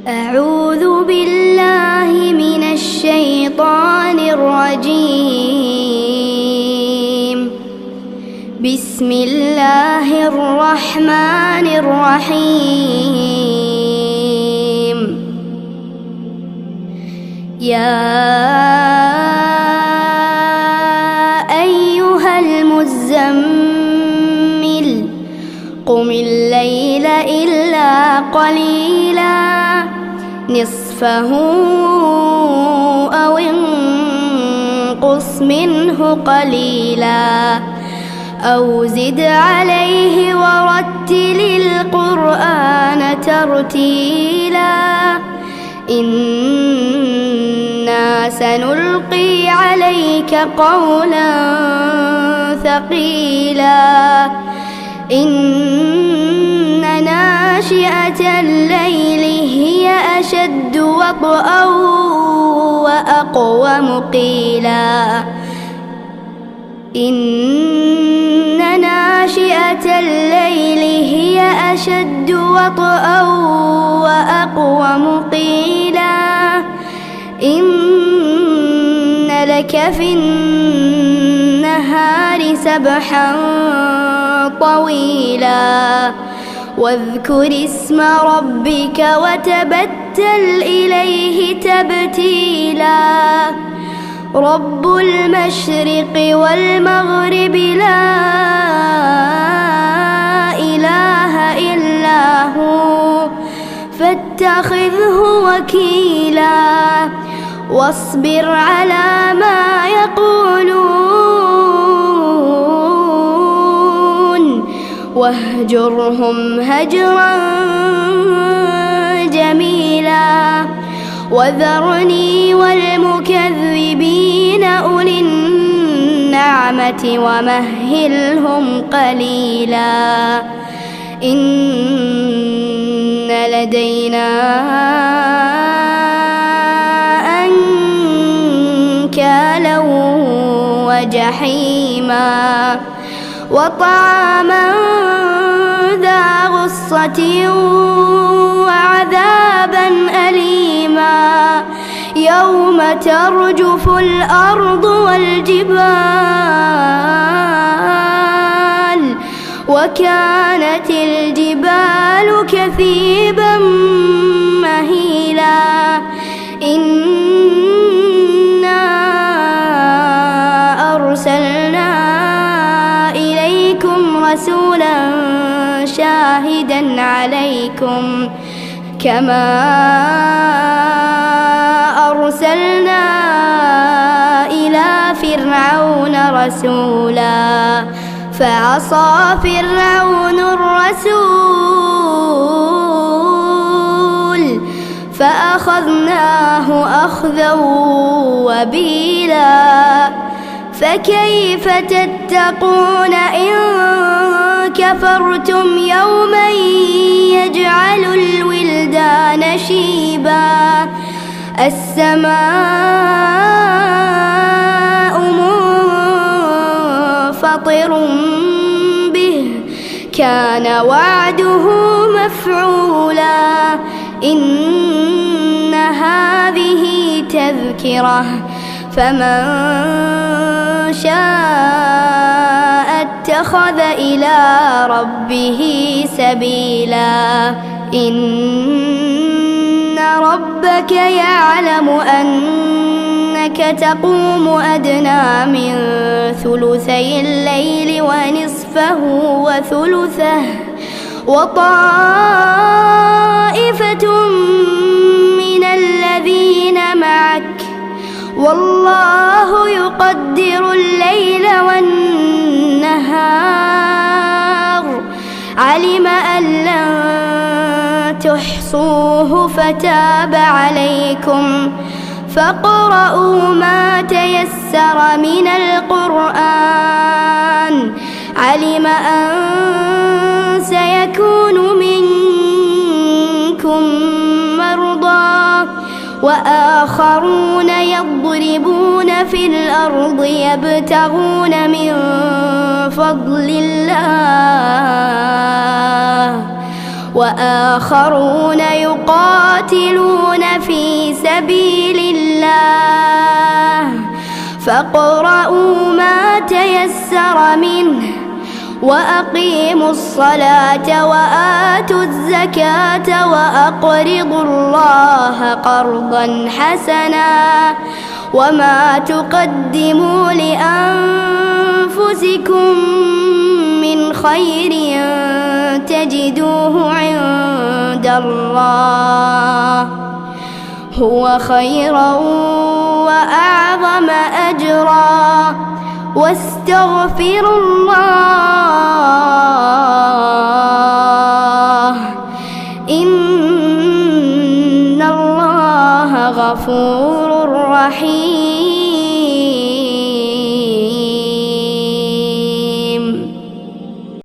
أعوذ بالله من الشيطان الرجيم. بسم الله الرحمن الرحيم. يا أيها المزمل قم الليل إلا قليلا نصفه أو انقص منه قليلا أو زد عليه ورتل القرآن ترتيلا إنا سنلقي عليك قولا ثقيلا إن ناشئة الليل هي أشد وطئا وأقوم قيلا إن ناشئة الليل هي أشد وطئا وأقوم قيلا إن لك في النهار سبحا طويلا واذكر اسم ربك وتبتل إليه تبتيلا رب المشرق والمغرب لا إله إلا هو فاتخذه وكيلا واصبر على ما يقولون واهجرهم هجرا جميلا وذرني والمكذبين أولي النعمة ومهلهم قليلا إن لدينا أنكالا وجحيما وطعاما ذا غصة وعذابا أليما يوم ترجف الأرض والجبال وكانت الجبال كثيبا مهيلا إنا أرسلنا إليكم رسولا شاهدا عليكم كما أرسلنا إلى فرعون رسولا فعصى فرعون الرسول فأخذناه أخذا وبيلا فكيف تتقون إن كفرتم يوما يجعل الولدان شيبا السماء منفطر به كان وعده مفعولا إن هذه تذكرة فمن شاء اتخذ إلى ربه سبيلا إن ربك يعلم أنك تقوم أدنى من ثلثي الليل ونصفه وثلثه وطائفة من الذين معك والله يقدر الليل والنهار علم أن لن تحصوه فتاب عليكم فاقرؤوا ما تيسر من القرآن علم أن سيكون منكم مرضى وآخرون يضربون في الأرض يبتغون من فضل الله وآخرون يقاتلون تقاتلون في سبيل الله فاقرؤوا ما تيسر منه وأقيموا الصلاة وآتوا الزكاة وأقرضوا الله قرضا حسنا وما تقدموا لأنفسكم من خير تجدوه عند الله هو خيرا وأعظم أجرا واستغفروا الله إن الله غفور رحيم.